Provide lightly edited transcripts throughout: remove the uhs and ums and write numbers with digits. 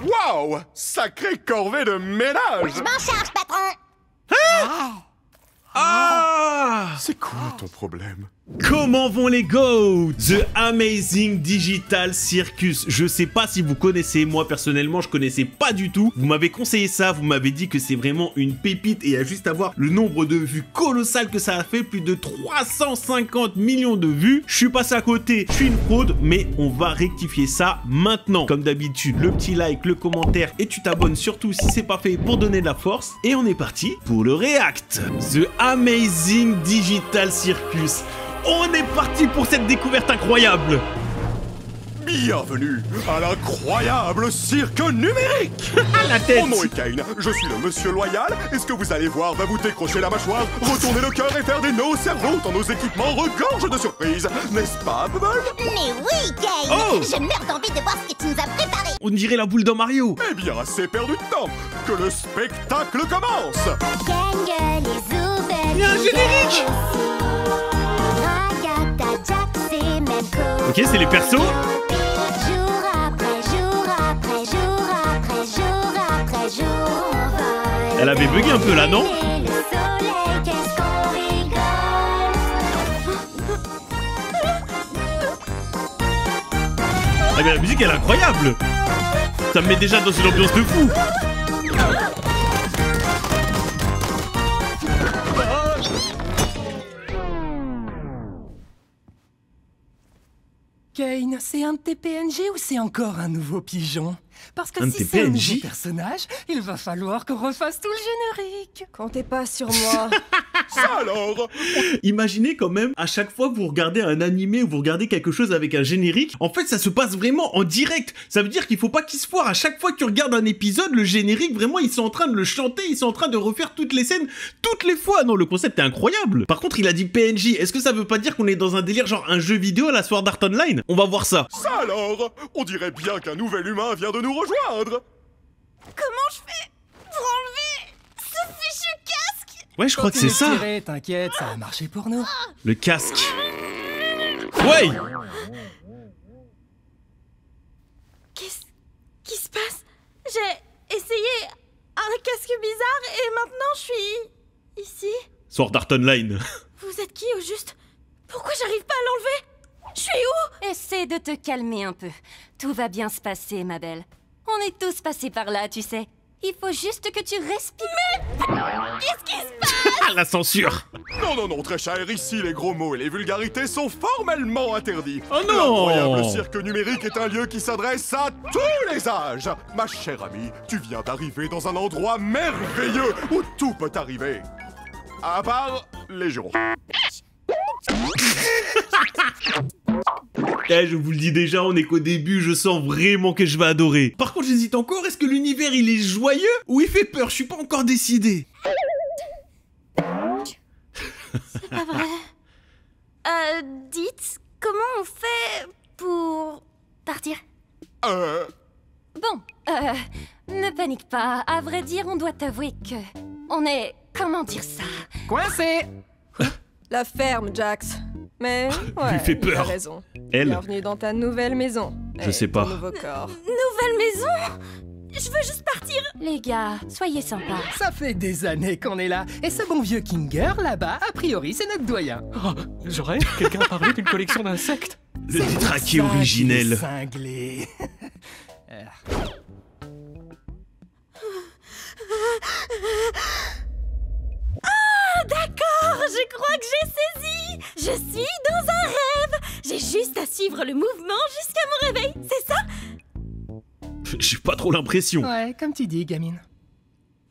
Waouh! Sacrée corvée de ménage! Je m'en charge, patron. Ah! C'est quoi ton problème? Comment vont les goats? The Amazing Digital Circus. Je sais pas si vous connaissez, moi personnellement je connaissais pas du tout. Vous m'avez conseillé ça, vous m'avez dit que c'est vraiment une pépite et à juste avoir le nombre de vues colossal que ça a fait, plus de 350 millions de vues. Je suis passé à côté, je suis une fraude, mais on va rectifier ça maintenant. Comme d'habitude, le petit like, le commentaire et tu t'abonnes surtout si c'est pas fait pour donner de la force. Et on est parti pour le react. The Amazing Digital Circus. On est parti pour cette découverte incroyable. Bienvenue à l'incroyable cirque numérique. À la tête. Mon nom est Kane, je suis le monsieur loyal, et ce que vous allez voir va vous décrocher la mâchoire, retourner le cœur et faire des nœuds au cerveau tant nos équipements regorgent de surprises. N'est-ce pas, Bubble? Mais oui, Kane. Oh. Je meurs d'envie de voir ce que tu nous as préparé. On dirait la boule dans Mario. Eh bien, assez perdu de temps, que le spectacle commence. Gangue, les ouvelles. Il y a un générique. Ok, c'est les persos. Jour après jour après jour après jour après jour, on vole. Elle avait bugué un peu là, non? Et le soleil, qu'est-ce qu'on rigole. Ah mais la musique elle est incroyable. Ça me met déjà dans une ambiance de fou. Kane, c'est un de tes PNG ou c'est encore un nouveau pigeon? Parce que Un de si tes c'est un PNJ? nouveau personnage, il va falloir qu'on refasse tout le générique. Comptez pas sur moi. Ça alors? Imaginez quand même, à chaque fois que vous regardez un animé ou vous regardez quelque chose avec un générique, en fait ça se passe vraiment en direct. Ça veut dire qu'il faut pas qu'il se foire. À chaque fois que tu regardes un épisode, le générique, vraiment ils sont en train de le chanter, ils sont en train de refaire toutes les scènes, toutes les fois. Non, le concept est incroyable. Par contre, il a dit PNJ. Est-ce que ça veut pas dire qu'on est dans un délire genre un jeu vidéo à la Sword Art Online? On va voir ça. Ça alors? On dirait bien qu'un nouvel humain vient de nous rejoindre. Comment je fais pour enlever ce fichu casque? Ouais, je crois que c'est ça. Tiré, t'inquiète, ça a marché pour nous. Le casque. Ouais. Qu'est-ce qui se passe? J'ai essayé un casque bizarre et maintenant je suis ici. Sword Art Online. Vous êtes qui au juste? Pourquoi j'arrive pas à l'enlever? Je suis où? Essaie de te calmer un peu. Tout va bien se passer, ma belle. On est tous passés par là, tu sais. Il faut juste que tu respires. Qu'est-ce qui se passe? La censure. Non, non, non, très cher, ici les gros mots et les vulgarités sont formellement interdits. Oh non! L'incroyable cirque numérique est un lieu qui s'adresse à tous les âges. Ma chère amie, tu viens d'arriver dans un endroit merveilleux où tout peut arriver. À part les jurons. Eh, je vous le dis déjà, on est qu'au début, je sens vraiment que je vais adorer. Par contre, j'hésite encore, est-ce que l'univers il est joyeux ou il fait peur? Je suis pas encore décidé. C'est pas vrai. Dites, comment on fait pour partir? Bon, ne panique pas. À vrai dire, on doit t'avouer que... On est... Comment dire ça? Coincé. La ferme, Jax. Mais ouais, lui fait peur. t'as raison. Elle? Bienvenue dans ta nouvelle maison. Je Et sais ton pas. nouveau corps. Nouvelle maison? Je veux juste partir. Les gars, soyez sympas. Ça fait des années qu'on est là. Et ce bon vieux Kinger, là-bas, a priori, c'est notre doyen. Oh, j'aurais quelqu'un a parlé d'une collection d'insectes. Le détraqué originel. Cinglé. D'accord, je crois que j'ai saisi. Je suis dans un rêve. J'ai juste à suivre le mouvement jusqu'à mon réveil, c'est ça? J'ai pas trop l'impression. Ouais, comme tu dis, gamine.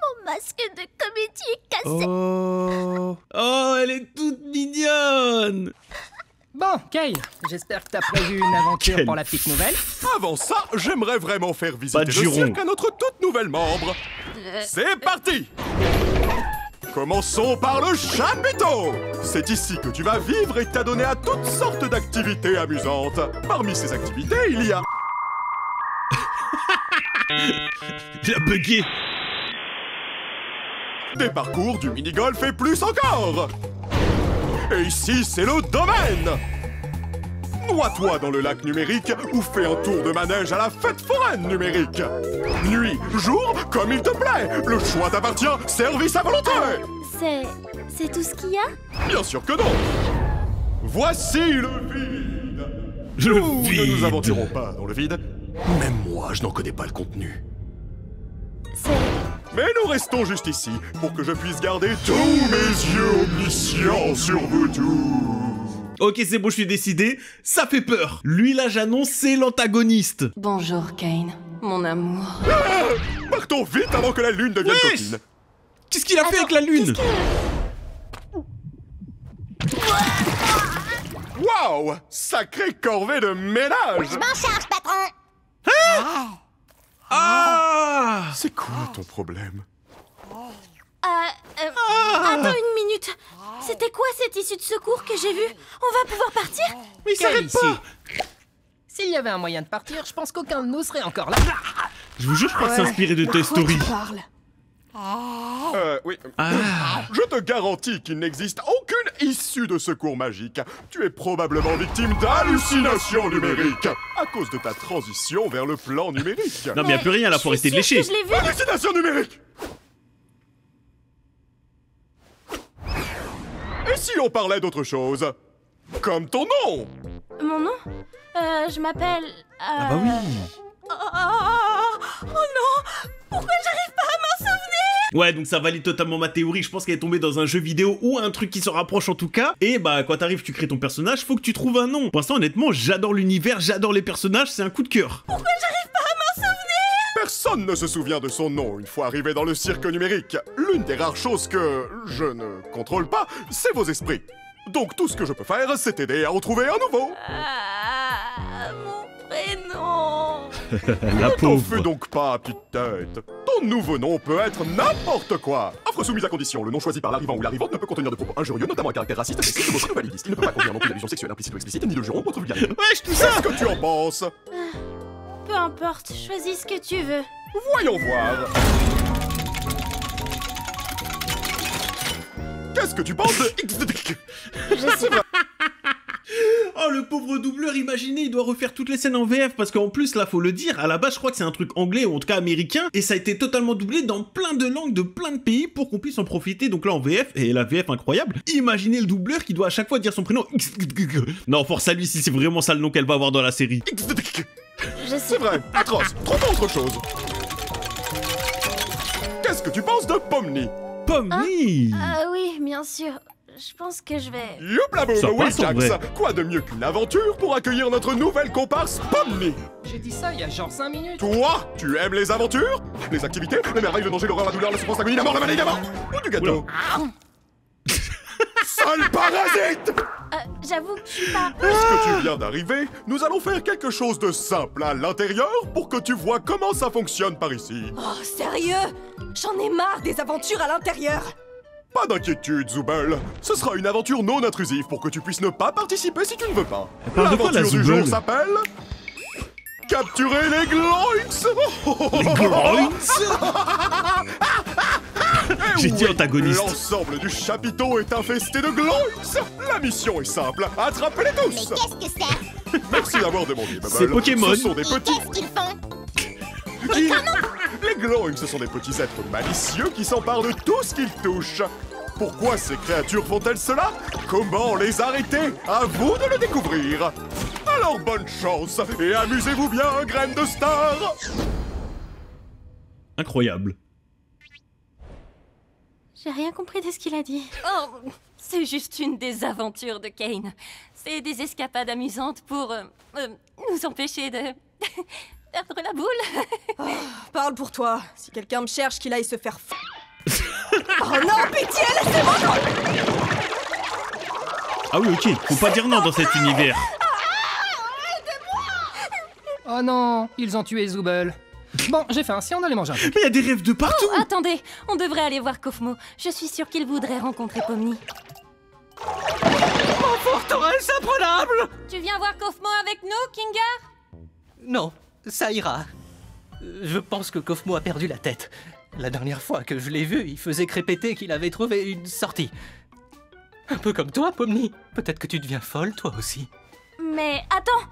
Mon masque de comédie est cassé. Oh, elle est toute mignonne. Bon, Kane, j'espère que t'as prévu une aventure Quelle pour la petite nouvelle. Avant ça, j'aimerais vraiment faire Pas visiter de le juron. cirque à notre toute nouvelle membre. C'est parti! Commençons par le chapiteau! C'est ici que tu vas vivre et t'adonner à toutes sortes d'activités amusantes. Parmi ces activités, il y a... Il a bugué. des parcours, du mini-golf et plus encore! Et ici, c'est le domaine! noie-toi dans le lac numérique ou fais un tour de manège à la fête foraine numérique. Nuit, jour, comme il te plaît. Le choix t'appartient, service à volonté. C'est tout ce qu'il y a? Bien sûr que non. Voici le vide. Le Nous ne vide. nous aventurons pas dans le vide. Même moi, je n'en connais pas le contenu. Mais nous restons juste ici pour que je puisse garder tous mes yeux omniscients sur vous tous. Ok, c'est bon, je suis décidé. Ça fait peur. Lui, là, j'annonce, c'est l'antagoniste. Bonjour, Kane, mon amour. Ah, partons vite avant que la lune devienne Wesh. coquine. Qu'est-ce qu'il a fait avec la lune? Waouh! Sacrée corvée de ménage! Je m'en charge, patron. Ah! C'est quoi ton problème? Attends une minute. C'était quoi cette issue de secours que j'ai vue? On va pouvoir partir? Mais il s'arrête pas! S'il y avait un moyen de partir, je pense qu'aucun de nous serait encore là. Je vous jure, je crois que c'est inspiré de Toy Story. Oui. Ah. Je te garantis qu'il n'existe aucune issue de secours magique. Tu es probablement victime d'hallucinations numériques à cause de ta transition vers le plan numérique. Non, mais y a plus rien là, faut rester de lécher. Je l'ai vu. Hallucination numérique! Et si on parlait d'autre chose? Comme ton nom! Mon nom? Je m'appelle... Ah bah oui. Oh non! Pourquoi j'arrive pas à m'en souvenir? Ouais, donc ça valide totalement ma théorie. Je pense qu'elle est tombée dans un jeu vidéo ou un truc qui se rapproche en tout cas. Et bah, quand t'arrives, tu crées ton personnage, faut que tu trouves un nom. Pour l'instant, honnêtement, j'adore l'univers, j'adore les personnages, c'est un coup de cœur. Pourquoi j'arrive pas à m'en souvenir? Personne ne se souvient de son nom une fois arrivé dans le cirque numérique. L'une des rares choses que je ne contrôle pas, c'est vos esprits. Donc tout ce que je peux faire, c'est t'aider à en trouver un nouveau. Mon prénom... La T'en fais pauvre. donc pas, petite tête. Ton nouveau nom peut être n'importe quoi. Offre soumise à condition. Le nom choisi par l'arrivant ou l'arrivante ne peut contenir de propos injurieux, notamment un caractère raciste, sexiste, homophobe ou validiste. Il ne peut pas contenir non plus d'allusion sexuelle implicite ou explicite, ni de juron ou autre vulgarité. Wesh, tout ça! Qu'est-ce que tu en penses? Peu importe, choisis ce que tu veux. Voyons voir. Qu'est-ce que tu penses de... Je sais pas. Oh, le pauvre doubleur, imaginez, il doit refaire toutes les scènes en VF, parce qu'en plus, là, faut le dire, à la base, je crois que c'est un truc anglais, ou en tout cas américain, et ça a été totalement doublé dans plein de langues de plein de pays pour qu'on puisse en profiter, donc là, en VF, et la VF incroyable, imaginez le doubleur qui doit à chaque fois dire son prénom. Non, force à lui si c'est vraiment ça le nom qu'elle va avoir dans la série. Je sais C'est vrai, atroce. Trouve autre chose. Qu'est-ce que tu penses de Pomni? Pomni! oui, bien sûr. Je pense que je vais... Youpla boum, Ça oui passe, en Jax. vrai. Quoi de mieux qu'une aventure pour accueillir notre nouvelle comparse Pomni? J'ai dit ça il y a genre 5 minutes. Toi, tu aimes les aventures? Les activités? Les merveilles, le danger, l'horreur, la douleur, la souffrance, l'agonie, la mort, la maladie, également? Ou du gâteau? Sale parasite! J'avoue que je suis pas... Puisque tu viens d'arriver, nous allons faire quelque chose de simple à l'intérieur pour que tu vois comment ça fonctionne par ici. Oh, sérieux? J'en ai marre des aventures à l'intérieur. Pas d'inquiétude, Zoubel. Ce sera une aventure non intrusive pour que tu puisses ne pas participer si tu ne veux pas. parle de quoi, la L'aventure du Zoubel jour s'appelle... Capturer les Gloinks. Les Gloinks. J'ai dit antagoniste. L'ensemble du chapiteau est infesté de Gloinks. La mission est simple, attrapez-les Mais tous. qu'est-ce que c'est? Merci d'avoir demandé, Bubble. C'est Pokémon. Ce sont des Et petits... qu'est-ce qu'ils font? Les Gloinks, ce sont des petits êtres malicieux qui s'emparent de tout ce qu'ils touchent. Pourquoi ces créatures font-elles cela? Comment les arrêter? À vous de le découvrir. Alors bonne chance et amusez-vous bien, graine de star. Incroyable. J'ai rien compris de ce qu'il a dit. Oh, c'est juste une des aventures de Kane. C'est des escapades amusantes pour nous empêcher de perdre la boule. Parle pour toi. Si quelqu'un me cherche, qu'il aille se faire Oh non, pitié, laissez-moi. Ah oui, ok, faut pas dire non dans cet univers. Oh non, ils ont tué Zoubel. Bon, j'ai faim, si on allait manger un truc. Mais y a des rêves de partout. Oh, attendez, on devrait aller voir Kofmo. Je suis sûre qu'il voudrait rencontrer Pomni. Forteresse imprenable! Tu viens voir Kofmo avec nous, Kinger? Non, ça ira. Je pense que Kofmo a perdu la tête. La dernière fois que je l'ai vu, il faisait crépéter qu'il avait trouvé une sortie. Un peu comme toi, Pomni. Peut-être que tu deviens folle, toi aussi. Mais attends,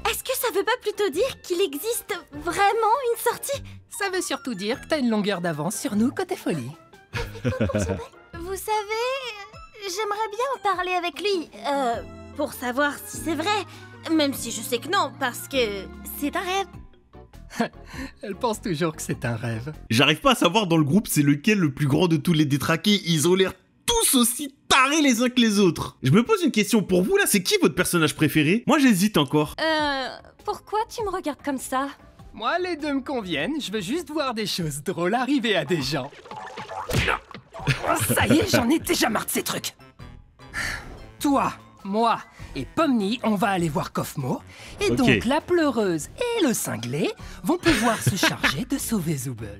est-ce que ça veut pas plutôt dire qu'il existe vraiment une sortie? Ça veut surtout dire que t'as une longueur d'avance sur nous côté folie. Vous savez, j'aimerais bien en parler avec lui, pour savoir si c'est vrai, même si je sais que non, parce que c'est un rêve. Elle pense toujours que c'est un rêve. J'arrive pas à savoir dans le groupe c'est lequel le plus grand de tous les détraqués. Ils ont l'air tous aussi tarés les uns que les autres. Je me pose une question pour vous là, c'est qui votre personnage préféré? Moi j'hésite encore. Pourquoi tu me regardes comme ça? Moi, les deux me conviennent, je veux juste voir des choses drôles arriver à des gens. Ça y est, j'en ai déjà marre de ces trucs. Toi, moi et Pomni, on va aller voir Kofmo. Et Ok. donc, la pleureuse et le cinglé vont pouvoir se charger de sauver Zooble.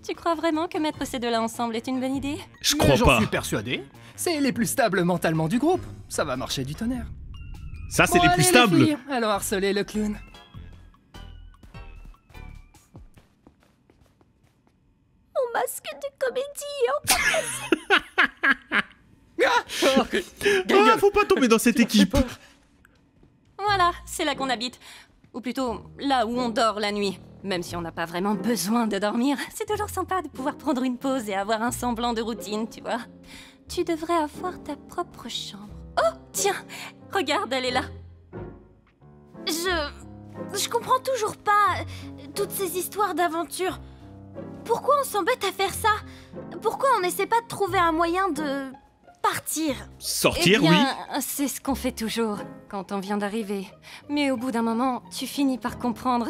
Tu crois vraiment que mettre ces deux-là ensemble est une bonne idée? Je Mais crois j'en pas. suis persuadé. C'est les plus stables mentalement du groupe. Ça va marcher du tonnerre. Ça c'est Bon, les plus allez, stables. filles, allons harceler le clown. Mon masque de comédie, Ah, faut pas tomber dans cette équipe. Voilà, c'est là qu'on habite. Ou plutôt, là où on dort la nuit. Même si on n'a pas vraiment besoin de dormir, c'est toujours sympa de pouvoir prendre une pause et avoir un semblant de routine, tu vois. Tu devrais avoir ta propre chambre. Oh, tiens, regarde, elle est là. Je comprends toujours pas toutes ces histoires d'aventure. Pourquoi on s'embête à faire ça? Pourquoi on n'essaie pas de trouver un moyen de partir? Sortir, Eh oui. bien, c'est ce qu'on fait toujours quand on vient d'arriver. Mais au bout d'un moment, tu finis par comprendre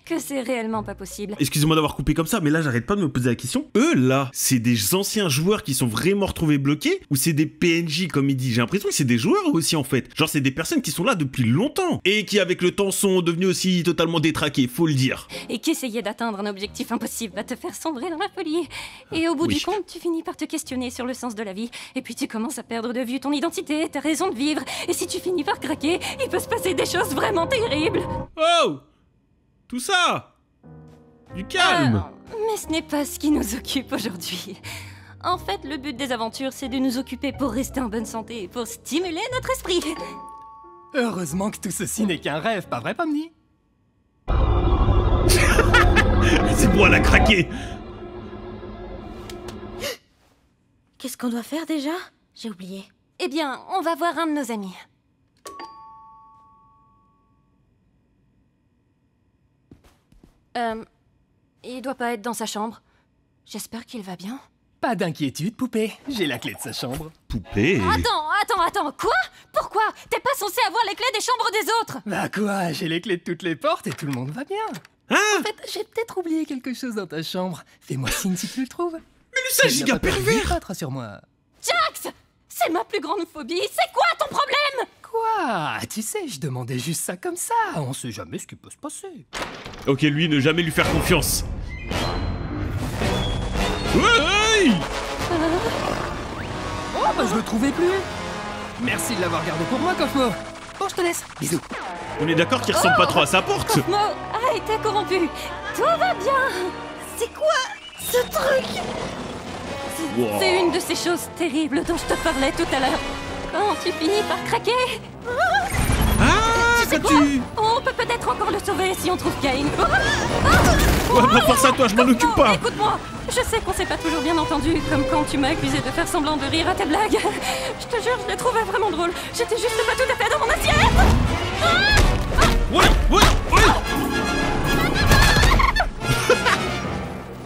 que c'est réellement pas possible. Excusez-moi d'avoir coupé comme ça, mais là j'arrête pas de me poser la question. Eux là, c'est des anciens joueurs qui sont vraiment retrouvés bloqués ou c'est des PNJ comme il dit? J'ai l'impression que c'est des joueurs aussi en fait. Genre c'est des personnes qui sont là depuis longtemps et qui avec le temps sont devenus aussi totalement détraqués, faut le dire. Et qu'essayer d'atteindre un objectif impossible va te faire sombrer dans la folie. Et au bout Oui. du compte, tu finis par te questionner sur le sens de la vie. Et puis tu commences à perdre de vue ton identité, ta raison de vivre. Et si tu finis par craquer, il peut se passer des choses vraiment terribles. Oh! Tout ça! Du calme! Mais ce n'est pas ce qui nous occupe aujourd'hui. En fait, le but des aventures, c'est de nous occuper pour rester en bonne santé, pour stimuler notre esprit. Heureusement que tout ceci n'est qu'un rêve, pas vrai, Pomni? C'est bon, elle a craqué! Qu'est-ce qu'on doit faire déjà? J'ai oublié. Eh bien, on va voir un de nos amis. Il doit pas être dans sa chambre. J'espère qu'il va bien. Pas d'inquiétude, poupée. J'ai la clé de sa chambre. Poupée! Attends, quoi? Pourquoi? T'es pas censé avoir les clés des chambres des autres? Bah quoi, j'ai les clés de toutes les portes et tout le monde va bien. Ah! En fait, j'ai peut-être oublié quelque chose dans ta chambre. Fais-moi signe si tu le trouves. Mais lui, c'est un giga pervers! Rassure-moi. Jax! C'est ma plus grande phobie. C'est quoi ton problème? Quoi? Tu sais, je demandais juste ça comme ça. On sait jamais ce qui peut se passer. Ok, lui, ne jamais lui faire confiance. Ouais! Oh, bah je le trouvais plus. Merci de l'avoir gardé pour moi, Kofmo. Bon, je te laisse. Bisous. On est d'accord qu'il ressemble pas trop à sa porte? Kofmo a été corrompu. Tout va bien. C'est quoi ce truc? Wow. C'est une de ces choses terribles dont je te parlais tout à l'heure. Quand tu finis par craquer, Ah! tu sais Quand quoi? tu... On peut peut-être encore le sauver si on trouve Kane. Ouais, bah force à toi, je m'en occupe pas! Écoute-moi, je sais qu'on s'est pas toujours bien entendu, comme quand tu m'as accusé de faire semblant de rire à tes blagues. Je te jure, je les trouvais vraiment drôles. J'étais juste pas tout à fait dans mon assiette. Ouais!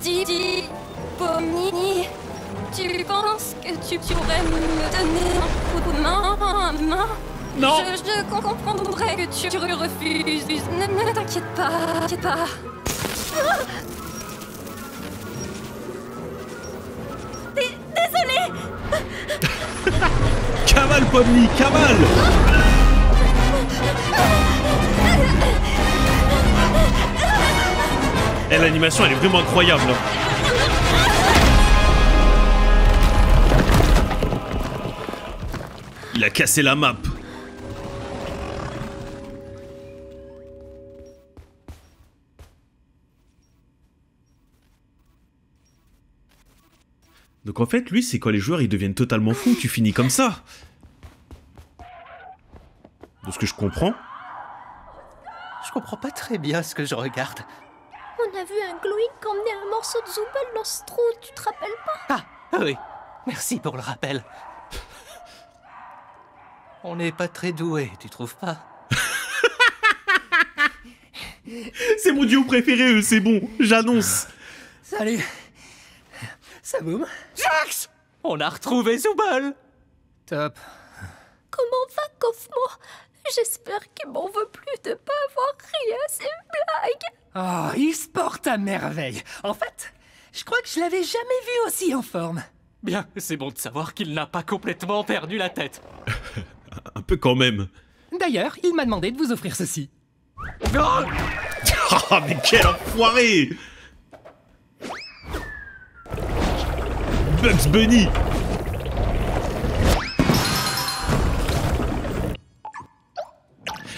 Didi, Pomni, tu penses que tu pourrais me donner un coup de main? Non! Je comprendrais que tu refuses. Ne t'inquiète pas. Désolée. Cavale, Pomni, cavale! Eh, l'animation, elle est vraiment incroyable. Il a cassé la map. Donc en fait, lui, c'est quand les joueurs ils deviennent totalement fous, tu finis comme ça. ce que je comprends. Je comprends pas très bien ce que je regarde. On a vu un Gloink emmener un morceau de Zooble dans ce trou, tu te rappelles pas? Ah, oui. Merci pour le rappel. On n'est pas très doués, tu trouves pas? C'est mon duo préféré, c'est bon, j'annonce. Salut. Saboum. Jax! On a retrouvé Zooble! Top. Comment va Cosmo? J'espère qu'il m'en veut plus de pas avoir ri à ses blagues. Oh, il se porte à merveille. En fait, je crois que je l'avais jamais vu aussi en forme. Bien, c'est bon de savoir qu'il n'a pas complètement perdu la tête. Un peu quand même. D'ailleurs, il m'a demandé de vous offrir ceci. Ah, mais quel enfoiré! Bugs Bunny!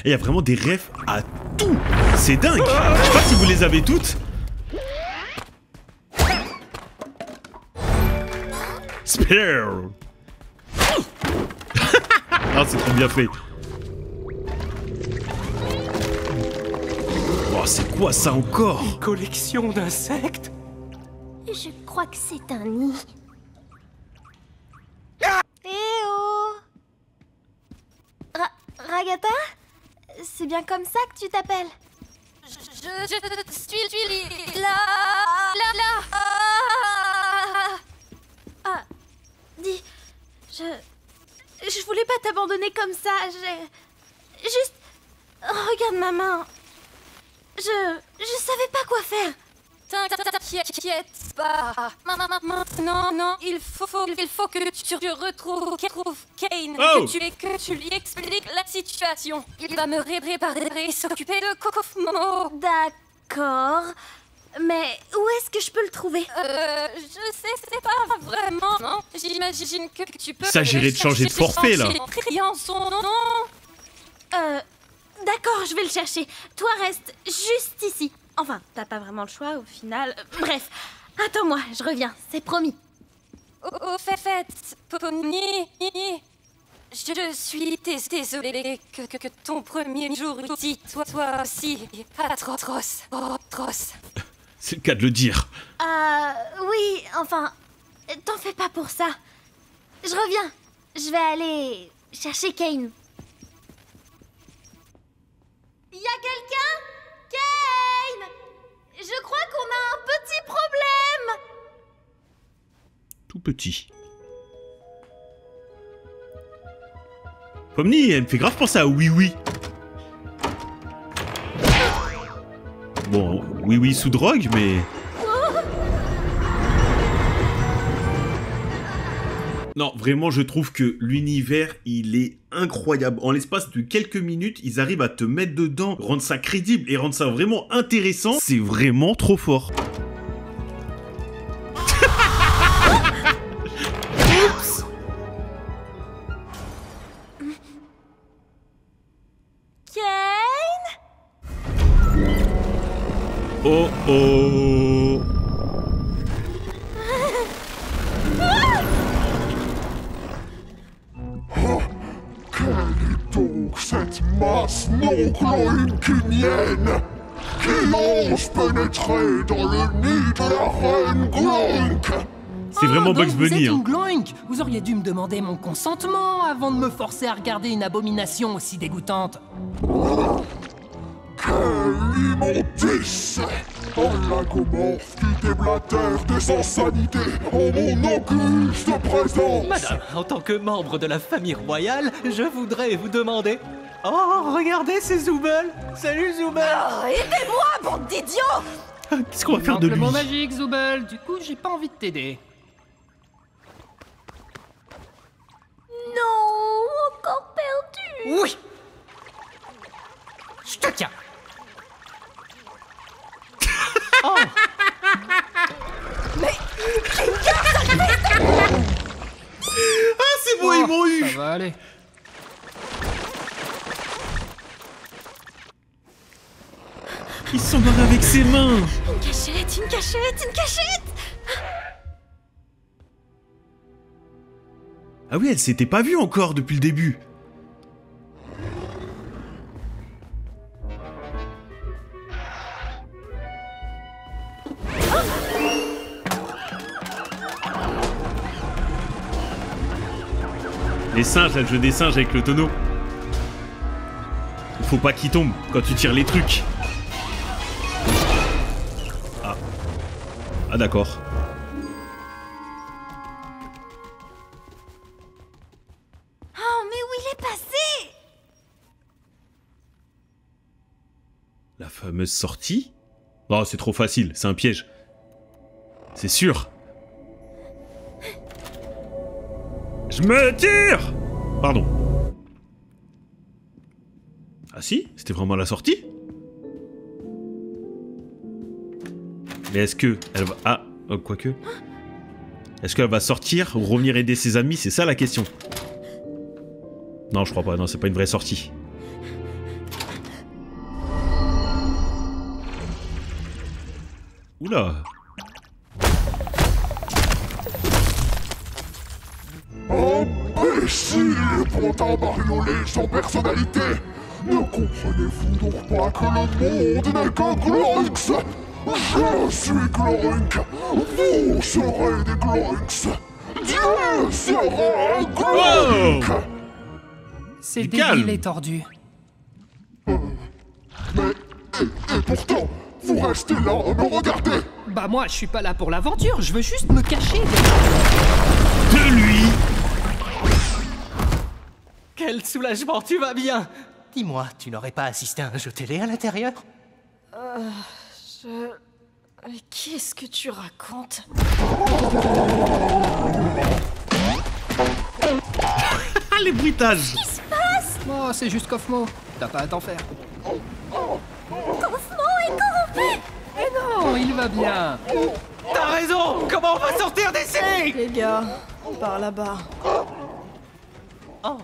Et il y a vraiment des refs à tout! C'est dingue! Je sais pas si vous les avez toutes. Spare! Ah, c'est trop bien fait. Oh, c'est quoi ça encore? Une collection d'insectes? Je crois que c'est un nid. Eh oh! Ragata? C'est bien comme ça que tu t'appelles? Je suis là. Ah, dis, je voulais pas t'abandonner comme ça, juste... Regarde ma main. Je savais pas quoi faire. T'inquiète pas. Maintenant, non, il faut que tu retrouves Kane, Oh. que tu lui expliques la situation. Il va me préparer et s'occuper de Cosmo. D'accord. Mais où est-ce que je peux le trouver? Je sais, c'est pas vraiment, non. J'imagine que tu peux... Il s'agirait de changer de forfait, là. En criant son nom. D'accord, je vais le chercher. Toi, reste juste ici. Enfin, t'as pas vraiment le choix au final. Bref, attends-moi, je reviens, c'est promis. Au fait, Pony, je suis désolée que ton premier jour ici, toi aussi, atroce. C'est le cas de le dire. Oui, enfin, t'en fais pas pour ça. Je reviens, je vais aller chercher Kane. Y a quelqu'un? Kane! Je crois qu'on a un petit problème! Tout petit. Pomni, elle me fait grave penser à Oui Oui. Bon, Oui Oui sous drogue, mais... Non, vraiment, je trouve que l'univers, il est incroyable. En l'espace de quelques minutes, ils arrivent à te mettre dedans, rendre ça crédible et rendre ça vraiment intéressant. C'est vraiment trop fort. Oups. Kane? Oh oh. Donc cette masse non gloinkinienne qui ose pénétrer dans le nid de la reine Gloink. C'est vraiment donc Bugs vous Bunny, êtes hein. une Gloink. Vous auriez dû me demander mon consentement avant de me forcer à regarder une abomination aussi dégoûtante. Quelle immondice! Un lagomorphe qui déblatère des insanités en mon auguste présence! Madame, en tant que membre de la famille royale, je voudrais vous demander... Oh, regardez, c'est Zooble! Salut Zooble! Aidez-moi, bande d'idiots! Qu'est-ce qu'on va faire de Le lui? mot magique, Zooble. Du coup, j'ai pas envie de t'aider. Non, encore perdu. Oui! Je te tiens. Oh! Ah, c'est bon, ils m'ont eu! Ça va aller. Ils sont barrés avec ses mains! Une cachette, une cachette, une cachette! Ah oui, elle s'était pas vue encore depuis le début. Les singes, là, le jeu des singes avec le tonneau. Il faut pas qu'il tombe quand tu tires les trucs. Ah. Ah d'accord. Oh, mais où il est passé? La fameuse sortie? Oh, c'est trop facile, c'est un piège. C'est sûr. Je me tire! Pardon. Ah si? C'était vraiment la sortie? Mais est-ce que elle va... Ah, oh, quoique. Est-ce qu'elle va sortir ou revenir aider ses amis? C'est ça la question. Non, je crois pas. Non, c'est pas une vraie sortie. Oula. Imbécile, pourtant bariolé sans personnalité. Ne comprenez-vous donc pas que le monde n'est qu'un Gloinx? Je suis Gloink, vous serez des Gloinx. Dieu sera un Gloink. C'est Du débile calme. et tordu. Et pourtant, vous restez là à me regarder. Bah moi, je suis pas là pour l'aventure, je veux juste me cacher. De lui. Quel soulagement, tu vas bien. Dis-moi, tu n'aurais pas assisté à un jeu télé à l'intérieur? Mais qu'est-ce que tu racontes? Ah, les bruitages. Oh, c'est juste Kofmo. T'as pas à t'en faire. Cosmo est corrompu! Eh non, il va bien. T'as raison. Comment on va sortir d'ici? Les gars, par là-bas. Oh,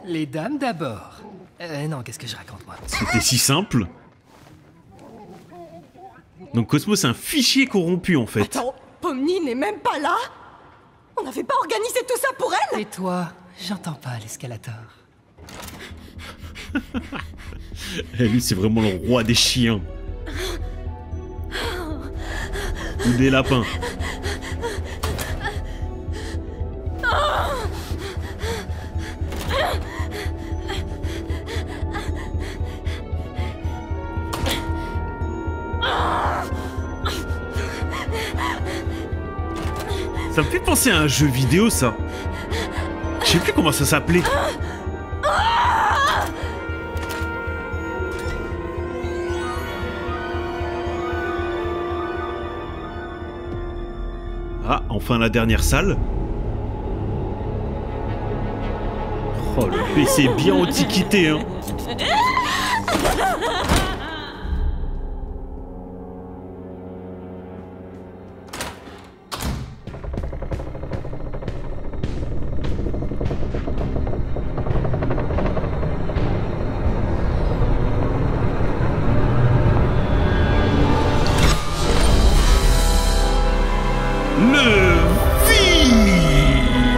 Les dames d'abord. Non, qu'est-ce que je raconte, moi? C'était si simple. Donc Cosmo, c'est un fichier corrompu en fait. Attends, Pomni n'est même pas là? On n'avait pas organisé tout ça pour elle? Et toi, j'entends pas l'escalator. Et lui, c'est vraiment le roi des chiens. Ou des lapins. Ça me fait penser à un jeu vidéo, ça. Je sais plus comment ça s'appelait. Ah, enfin la dernière salle. Oh, le PC est bien antiquité, hein. Le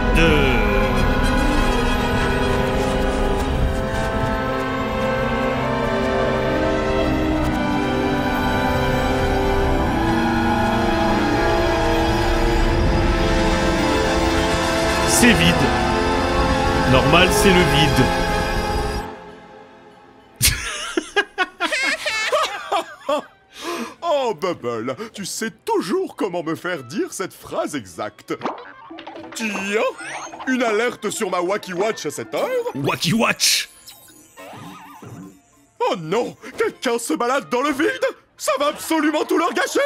vide. C'est vide. Normal, c'est le vide. Oh, Bubble, tu sais toujours comment me faire dire cette phrase exacte. Tiens, une alerte sur ma Wacky Watch à cette heure? Wacky Watch. Oh non, quelqu'un se balade dans le vide? Ça va absolument tout leur gâcher!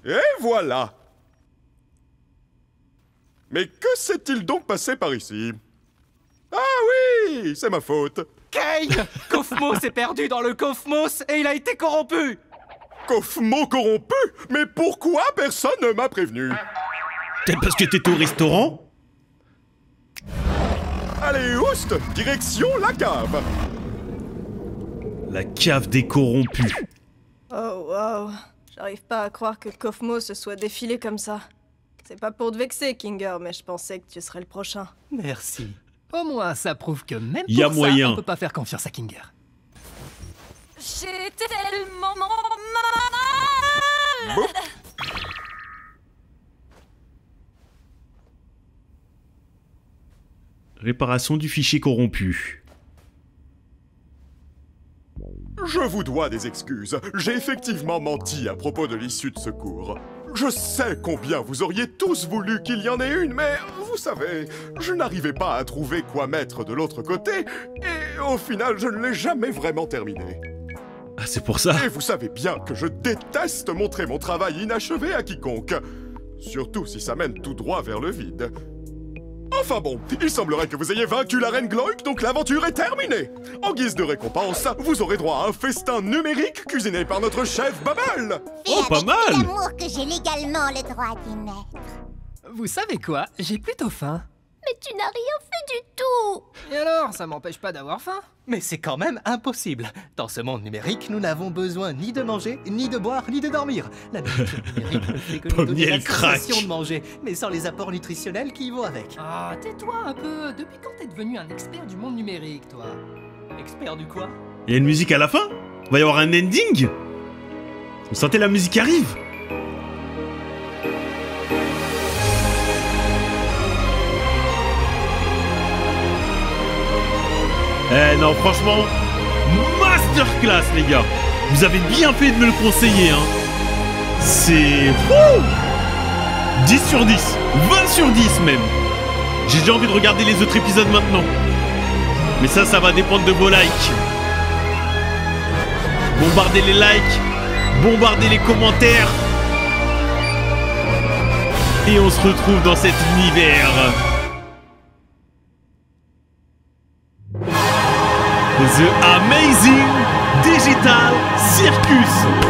Et voilà! Mais que s'est-il donc passé par ici? Ah oui, c'est ma faute. Kane! Kofmo s'est perdu dans le Kofmos et il a été corrompu. Kofmo corrompu? Mais pourquoi personne ne m'a prévenu? Peut-être parce que t'étais au restaurant? Allez, oust, direction la cave. La cave des corrompus. Oh wow, j'arrive pas à croire que Kofmo se soit défilé comme ça. C'est pas pour te vexer, Kinger, mais je pensais que tu serais le prochain. Merci. Au moins, ça prouve que même Y a pour moyen. ça, on peut pas faire confiance à Kinger. J'ai tellement mal. Boum. Réparation du fichier corrompu. Je vous dois des excuses. J'ai effectivement menti à propos de l'issue de secours. Je sais combien vous auriez tous voulu qu'il y en ait une, mais vous savez, je n'arrivais pas à trouver quoi mettre de l'autre côté, et au final, je ne l'ai jamais vraiment terminé. Ah, c'est pour ça. Et vous savez bien que je déteste montrer mon travail inachevé à quiconque. Surtout si ça mène tout droit vers le vide. Enfin bon, il semblerait que vous ayez vaincu la reine Gloik, donc l'aventure est terminée. En guise de récompense, vous aurez droit à un festin numérique cuisiné par notre chef Bubble. Oh, pas mal. C'est l'amour que j'ai légalement le droit d'y mettre. Vous savez quoi? J'ai plutôt faim. Mais tu n'as rien fait du tout. Et alors, ça m'empêche pas d'avoir faim? Mais c'est quand même impossible. Dans ce monde numérique, nous n'avons besoin ni de manger, ni de boire, ni de dormir. La nourriture numérique ne fait que nous donner la sensation de manger, mais sans les apports nutritionnels qui y vont avec. Ah, tais-toi un peu. Depuis quand t'es devenu un expert du monde numérique, toi? Expert du quoi? Il y a une musique à la fin? Il va y avoir un ending? Vous sentez la musique qui arrive? Eh non, franchement, masterclass les gars. Vous avez bien fait de me le conseiller, hein. C'est... 10 sur 10, 20 sur 10 même. J'ai déjà envie de regarder les autres épisodes maintenant. Mais ça va dépendre de vos likes. Bombardez les likes, bombardez les commentaires. Et on se retrouve dans cet univers. The Amazing Digital Circus.